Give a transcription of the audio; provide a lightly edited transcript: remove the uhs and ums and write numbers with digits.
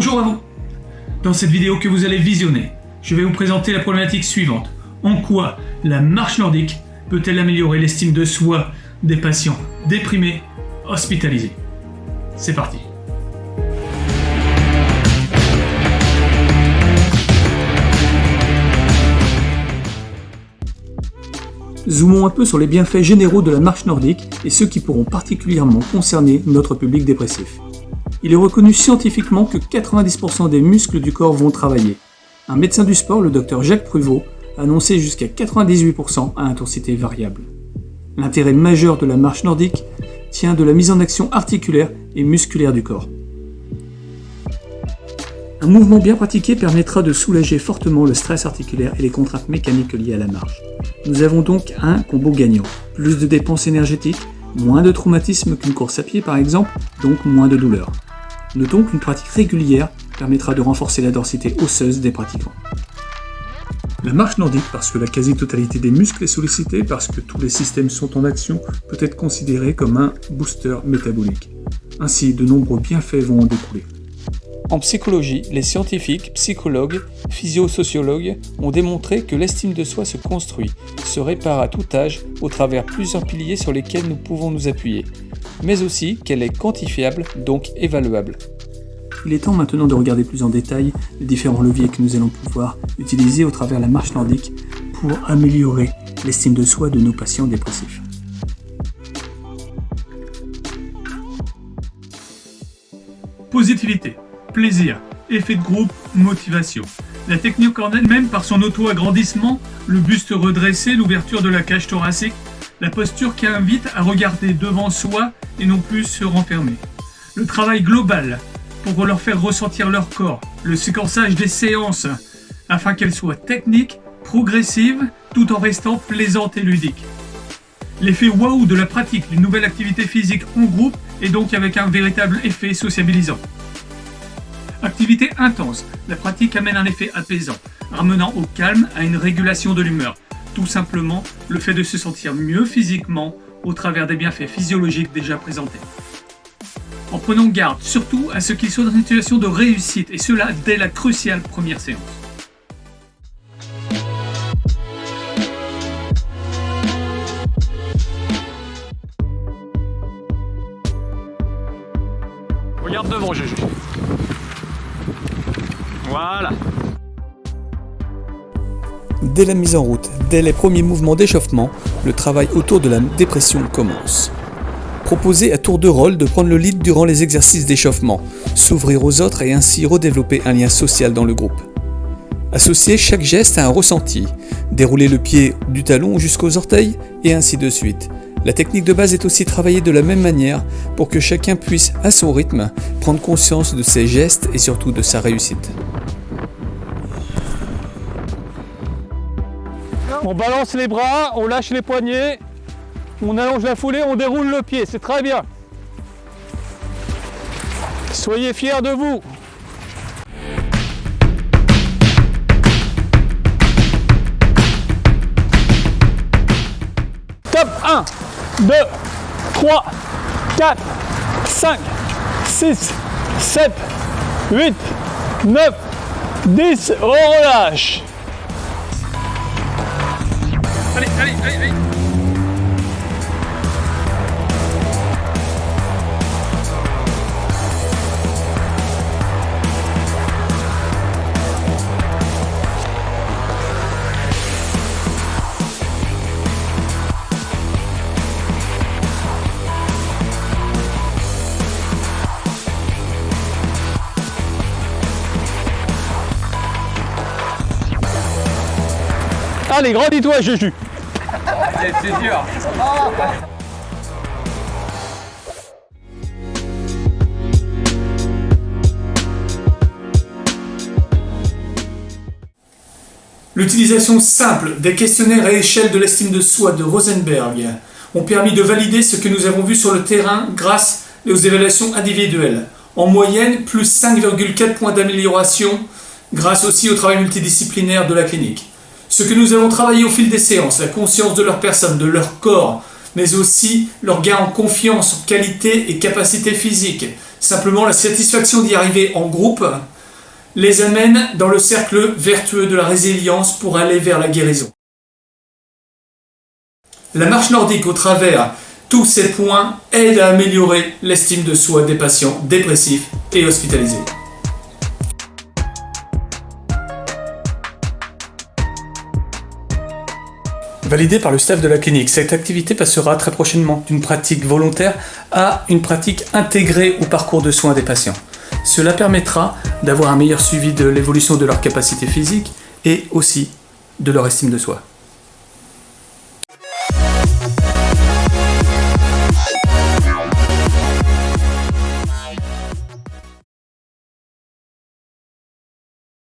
Bonjour à vous. Dans cette vidéo que vous allez visionner, je vais vous présenter la problématique suivante. En quoi la marche nordique peut-elle améliorer l'estime de soi des patients déprimés, hospitalisés? C'est parti. Zoomons un peu sur les bienfaits généraux de la marche nordique et ceux qui pourront particulièrement concerner notre public dépressif. Il est reconnu scientifiquement que 90% des muscles du corps vont travailler. Un médecin du sport, le docteur Jacques Pruvot, a annoncé jusqu'à 98% à intensité variable. L'intérêt majeur de la marche nordique tient de la mise en action articulaire et musculaire du corps. Un mouvement bien pratiqué permettra de soulager fortement le stress articulaire et les contraintes mécaniques liées à la marche. Nous avons donc un combo gagnant. Plus de dépenses énergétiques, moins de traumatisme qu'une course à pied par exemple, donc moins de douleur. Notons qu'une pratique régulière permettra de renforcer la densité osseuse des pratiquants. La marche nordique, parce que la quasi-totalité des muscles est sollicitée, parce que tous les systèmes sont en action, peut être considérée comme un booster métabolique. Ainsi, de nombreux bienfaits vont en découler. En psychologie, les scientifiques, psychologues, physio-sociologues ont démontré que l'estime de soi se construit, se répare à tout âge au travers plusieurs piliers sur lesquels nous pouvons nous appuyer, mais aussi qu'elle est quantifiable, donc évaluable. Il est temps maintenant de regarder plus en détail les différents leviers que nous allons pouvoir utiliser au travers de la marche nordique pour améliorer l'estime de soi de nos patients dépressifs. Positivité, plaisir, effet de groupe, motivation. La technique en elle-même, par son auto-agrandissement, le buste redressé, l'ouverture de la cage thoracique, la posture qui invite à regarder devant soi et non plus se renfermer. Le travail global pour leur faire ressentir leur corps, le séquençage des séances afin qu'elles soient techniques, progressives, tout en restant plaisantes et ludiques. L'effet waouh de la pratique d'une nouvelle activité physique en groupe et donc avec un véritable effet sociabilisant. Activité intense, la pratique amène un effet apaisant, ramenant au calme, à une régulation de l'humeur. Tout simplement, le fait de se sentir mieux physiquement au travers des bienfaits physiologiques déjà présentés. En prenant garde surtout à ce qu'ils soient dans une situation de réussite, et cela dès la cruciale première séance. Regarde devant, Jésus. Voilà. Dès la mise en route, dès les premiers mouvements d'échauffement, le travail autour de la dépression commence. Proposer à tour de rôle de prendre le lead durant les exercices d'échauffement, s'ouvrir aux autres et ainsi redévelopper un lien social dans le groupe. Associer chaque geste à un ressenti, dérouler le pied du talon jusqu'aux orteils et ainsi de suite. La technique de base est aussi travaillée de la même manière pour que chacun puisse, à son rythme, prendre conscience de ses gestes et surtout de sa réussite. On balance les bras, on lâche les poignets, on allonge la foulée, on déroule le pied, c'est très bien. Soyez fiers de vous. Top 1, 2, 3, 4, 5, 6, 7, 8, 9, 10, on relâche. Allez, allez, allez, allez. Allez, grandis-toi, Juju. C'est dur. L'utilisation simple des questionnaires à échelle de l'estime de soi de Rosenberg ont permis de valider ce que nous avons vu sur le terrain grâce aux évaluations individuelles. En moyenne, plus 5,4 points d'amélioration grâce aussi au travail multidisciplinaire de la clinique. Ce que nous avons travaillé au fil des séances, la conscience de leur personne, de leur corps, mais aussi leur gain en confiance, en qualité et capacité physique. Simplement la satisfaction d'y arriver en groupe les amène dans le cercle vertueux de la résilience pour aller vers la guérison. La marche nordique au travers tous ces points aide à améliorer l'estime de soi des patients dépressifs et hospitalisés. Validée par le staff de la clinique, cette activité passera très prochainement d'une pratique volontaire à une pratique intégrée au parcours de soins des patients. Cela permettra d'avoir un meilleur suivi de l'évolution de leur capacité physique et aussi de leur estime de soi.